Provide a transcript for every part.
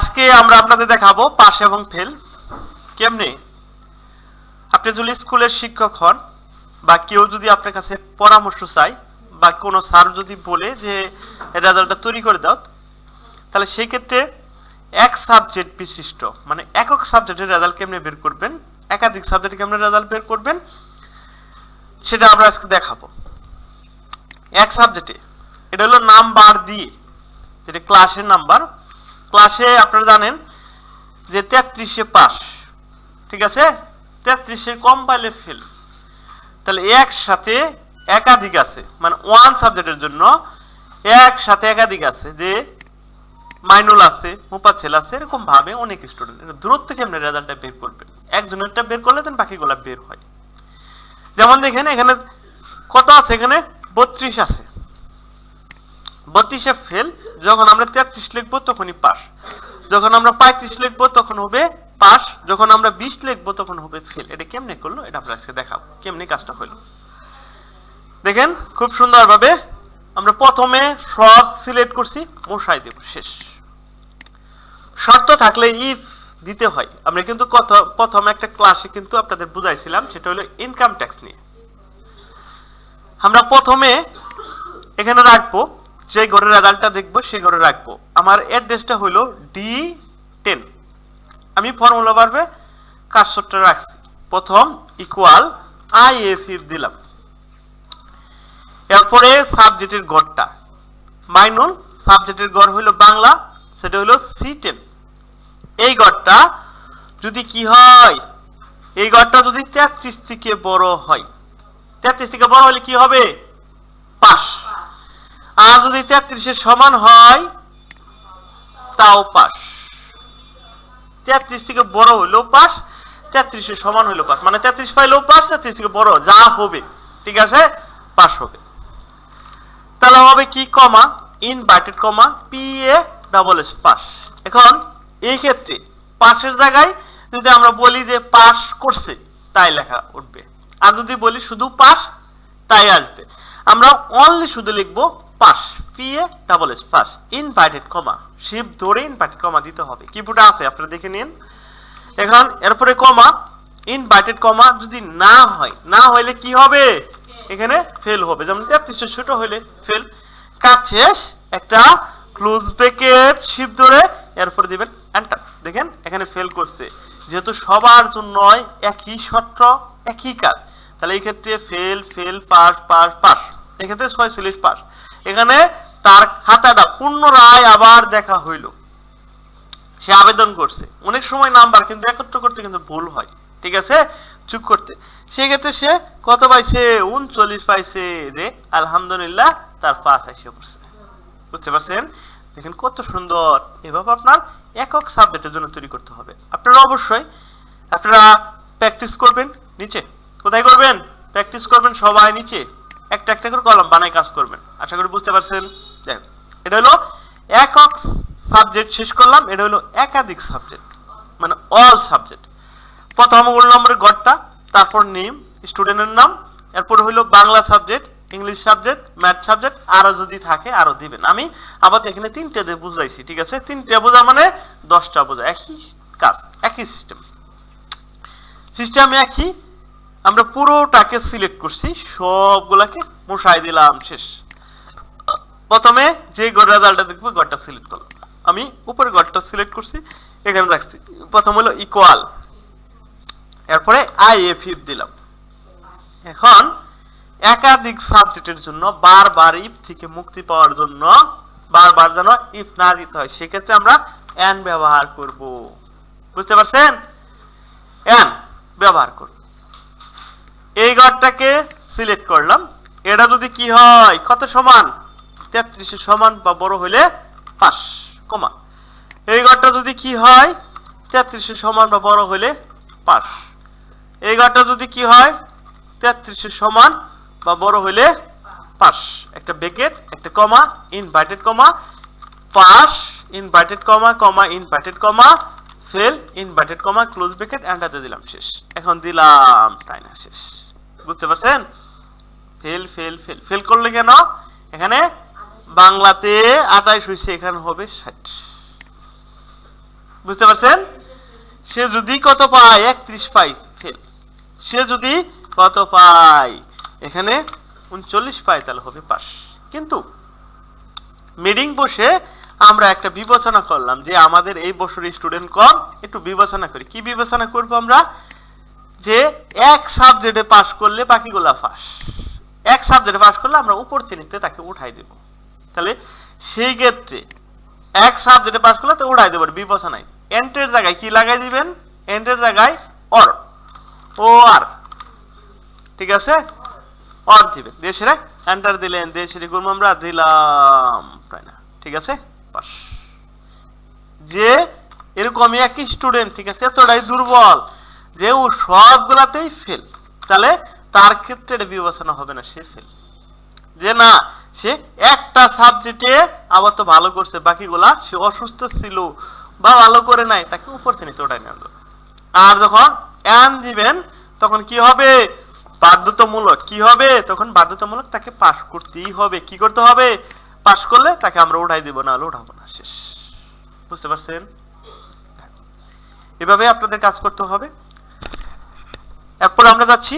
আজকে আমরা আপনাদের দেখাবো পাস এবং ফেল কেমনে। আপনি যদি স্কুলের শিক্ষক হন বা কেউ যদি আপনার কাছে পরামর্শ চায় বা কোনো স্যার যদি বলে যে রেজাল্টটা তৈরি করে দাও, তাহলে সেই ক্ষেত্রে এক সাবজেক্ট বিশিষ্ট মানে একক সাবজেক্টের রেজাল্ট কেমনে বের করবেন, একাধিক সাবজেক্টে কেমনে রেজাল্ট বের করবেন সেটা আমরা আজকে দেখাবো। এক সাবজেক্টে এটা হলো নাম্বার দিয়ে, যেটা ক্লাসের নাম্বার। ক্লাসে আপনারা জানেন যে 33-এ পাস, ঠিক আছে, 33-এর কম পাইলে ফেল। তাহলে একসাথে একাধিক আছে, মানে ওয়ান সাবজেক্টের জন্য একসাথে একাধিক আছে, যে মাইনুল আছে, মুফাচ্ছেল আছে, এরকম ভাবে অনেক স্টুডেন্ট। দূরত্ব কেমনে রেজাল্টটা বের করবেন, একজনেরটা বের করলে দেন বাকিগুলা বের হয়। যেমন দেখেন এখানে কত আছে, এখানে 32 আছে। 32-এ ফেল। যখন আমরা 33 লিখবো তখনই পাস, যখন আমরা 35 লিখবো তখন হবে পাস, যখন আমরা 20 লিখবো তখন হবে ফেল। এটা কেমনে করলো এটা আমরা আজকে দেখাবো, কেমনে কাজটা হলো। দেখেন খুব সুন্দর ভাবে আমরা প্রথমে সব সিলেক্ট করছি, মশাই দেব, শেষ। শর্ত থাকলে ইফ দিতে হয়। আমরা কিন্তু প্রথম একটা ক্লাসে কিন্তু আপনাদের বুঝাইছিলাম, সেটা হলো ইনকাম ট্যাক্স নিয়ে। আমরা প্রথমে এখানে রাখবো, যে ঘরের রেজাল্টটা দেখবো সে ঘরে রাখবো। আমার অ্যাড্রেসটা হলো D10। আমি ফর্মুলা বারবে কাজটা রাখছি, প্রথম ইকুয়াল IF দিলাম। এরপরে সাবজেক্টের ঘরটা মাইনুল, সাবজেক্টের ঘর হইলো বাংলা, সেটা হইলো C10। এই ঘরটা যদি কি হয়, এই ঘরটা যদি 33 থেকে বড় হয়, 33 থেকে বড় হলে কি হবে, পাস। আর যদি 33-এর সমান হয় তাও পাস। 33 থেকে বড় হইলেও পাস, 33-এর সমান হইলেও পাস, মানে 33 পাইলেও পাস, 33 থেকে বড় যা হবে, ঠিক আছে, পাস হবে। তাহলে হবে কি, কমা, ইনভার্টেড কমা, PA পাস। এখন এই ক্ষেত্রে পাসের জায়গায় যদি আমরা বলি যে পাস করছে তাই লেখা উঠবে, আর যদি বলি শুধু পাস তাই আসবে। আমরা অনলি শুধু লিখবো pass, PA pass, inverted comma, shift ধরে ইনভার্টেড কমা দিতে হবে। কিবোর্ডে আছে আপনারা দেখে নিন। এখন এরপরে কমা, ইনভার্টেড কমা যদি না হয়, না হইলে কি হবে, এখানে ফেল হবে। যেমন 33 ছোট হইলে ফেল। কাজ শেষ, একটা ক্লোজ ব্র্যাকেট শিপ ধরে এরপরে দিবেন এন্টার। দেখেন এখানে ফেল করছে, যেহেতু সবার জন্য একই শর্ত একই কাজ, তাহলে এই ক্ষেত্রে fail fail pass pass pass, এক্ষেত্রে 46 পাস। এখানে তার খাতাটা পুনরায় আবার দেখা হইল, সে আবেদন করছে। অনেক সময় নাম্বার কিন্তু একত্র করতে কিন্তু ভুল হয়, ঠিক আছে, চুপ করতে। সেক্ষেত্রে সে কত পাইছে, 39 পাইছে, যে আলহামদুলিল্লাহ তার পাস এসে পড়ছে। বুঝতে পারছেন? দেখেন কত সুন্দর। এভাবে আপনার একক সাবজেক্টের জন্য তৈরি করতে হবে। আপনারা অবশ্যই প্র্যাকটিস করবেন। নিচে কোথায় করবেন, প্র্যাকটিস করবেন সবাই, নিচে একটা একটা করে কলম বানাই কাজ করবেন। আশা করি বুঝতে পারছেন। দেখেন এটা হলো একক সাবজেক্ট শেষ করলাম, এটা হলো একাধিক সাবজেক্ট মানে অল সাবজেক্ট। প্রথম রোল নম্বরের ঘরটা, তারপর নেম, স্টুডেন্টের নাম, এরপর হইলো Bangla subject, English subject, math subject, আরো যদি থাকে আরো দিবেন। আমি আবার এখানে 3টে দিয়ে বুঝাইছি, ঠিক আছে, 3টে বোঝা মানে 10টা বোঝা, একই কাজ, একই সিস্টেম একই। আমরা পুরোটাকে সিলেক্ট করছি, সবগুলাকে মশাই দিলাম, শেষ। প্রথমে যে রেজাল্টটা দেখবো ঘরটা সিলেক্ট করলাম, আমি উপরে ঘরটা সিলেক্ট করছি, এখানে রাখছি। প্রথম হলো ইকুয়াল, এরপরে IF দিলাম। এখন একাধিক সাবজেক্টের জন্য বারবার ইফ থেকে মুক্তি পাওয়ার জন্য বারবার যেন ইফ না দিতে হয়, সেক্ষেত্রে আমরা এন ব্যবহার করব। বুঝতে পারছেন? এন ব্যবহার করব। এই ঘরটাকে সিলেক্ট করলাম, এটা যদি কি হয়, কত সমান, 33-এর সমান বা বড় হইলে পাস, কমা। এই ঘরটা যদি কি হয়, 33-এর সমান বা বড় হইলে পাস। এই ঘরটা যদি কি হয়, 33-এর সমান বা বড় হইলে পাস, একটা ব্র্যাকেট, একটা comma, inverted comma, pass, inverted comma, comma, inverted comma, fail, inverted comma, close bracket, এন্টারতে দিলাম, শেষ। এখন দিলাম টাইনা, শেষ। বুঝতে পারছেন? ফেল ফেল ফেল ফেল করলে কেন, এখানে বাংলাতে 28 হয়েছে, এখানে হবে 60। বুঝতে পারছেন? সে যদি কত পায় 31 পায় ফেল, সে যদি কত পায় এখানে 39 পায় তাহলে হবে পাস। কিন্তু মিটিং বসে আমরা একটা বিবেচনা করলাম যে আমাদের এই বছর স্টুডেন্ট কম, একটু বিবেচনা করি। কি বিবেচনা করব আমরা? যে এক সাবজেক্টে পাস করলে বাকিগুলা পাস, এক সাবজেক্টে পাস করলে আমরা উপর শ্রেণীতে তাকে উঠাই দেব। তাহলে সেই ক্ষেত্রে এক সাবজেক্টে পাস করলে তো উঠাই দেব বিবেচনায়। এন্টের জায়গায় কি লাগাই দিবেন? এন্টের জায়গায় অর, ও আর, ঠিক আছে, অর দিবেন। দেশের এন্টার দিলেন, দেশের গুণ আমরা দিলাম, তাই না? ঠিক আছে, পাস। যে এরকমই এক স্টুডেন্ট, ঠিক আছে, এতটাই দুর্বল যে ও সবগুলাতেই ফেল, তাহলে তার ক্ষেত্রে এটা বিবেচনা হবে না, সে ফেল। যে না, সে একটা সাবজেক্টে আবার তো ভালো করছে, বাকিগুলা সে অসুস্থ ছিল বা ভালো করে নাই, তাকে উপর শ্রেণীতে ওঠাই নেওয়া। আর যখন এন দিবেন তখন কি হবে? বাধ্যতামূলক। কি হবে তখন? বাধ্যতামূলক, তাকে পাস করতেই হবে। কি করতে হবে? পাস করলে তাকে আমরা উঠাই দিব, না হলে উঠাবো না, শেষ। বুঝতে পারছেন? এভাবে আপনাদের কাজ করতে হবে। এরপর আমরা যাচ্ছি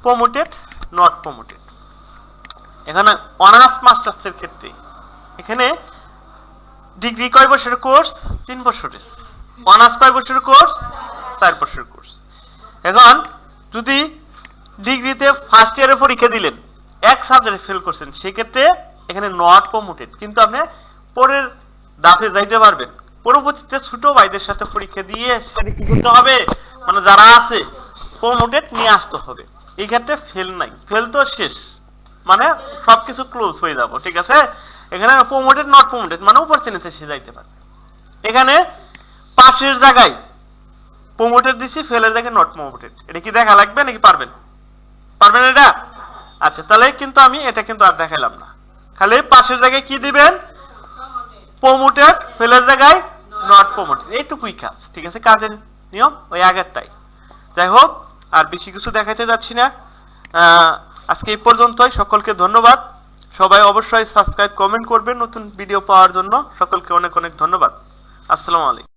প্রমোটেড, নট প্রমোটেড। এখানে অনার্স মাস্টার্সের ক্ষেত্রে এখানে ডিগ্রি কয় বছরের কোর্স? 3 বছরের। অনার্স কয় বছরের কোর্স? 4 বছরের কোর্স। এখন যদি ডিগ্রিতে ফার্স্ট ইয়ারে পরীক্ষা দিলেন, এক সাবজেক্টে ফেল করছেন, সেক্ষেত্রে এখানে নট প্রমোটেড। কিন্তু আপনি পরের দাফে যাইতে পারবেন। পরবর্তীতে ছোট ভাইদের সাথে পরীক্ষা দিয়ে সেটা কি করতে হবে? মানে যারা আছে প্রমোটেড নিয়ে আসতে হবে। এই ক্ষেত্রে ফেল নাই, ফেল তো শেষ, মানে সবকিছু ক্লোজ হয়ে যাব, ঠিক আছে। এখানে প্রমোটেড নট প্রমোটেড মানে উপর শ্রেণীতে সে যাইতে পারবে। এখানে পাশের জায়গায় প্রমোটেড দিছি, ফেলের জায়গায় নট প্রমোটেড। এটা কি দেখা লাগবে নাকি পারবেন? পারবেন এটা? আচ্ছা, তাহলে কিন্তু আমি এটা কিন্তু আর দেখাইলাম না, খালি পাশের জায়গায় কি দিবেন? প্রমোটেড, ফেলের জায়গায় নট প্রমোটেড, এইটুকুই কাজ, ঠিক আছে। কাজের নিয়ম ওই আগেরটাই। যাই হোক, আর বেশি কিছু দেখাইতে যাচ্ছি না। আজকে এই পর্যন্তই। সকলকে ধন্যবাদ। সবাই অবশ্যই সাবস্ক্রাইব, কমেন্ট করবেন নতুন ভিডিও পাওয়ার জন্য। সকলকে অনেক অনেক ধন্যবাদ। আসসালামু আলাইকুম।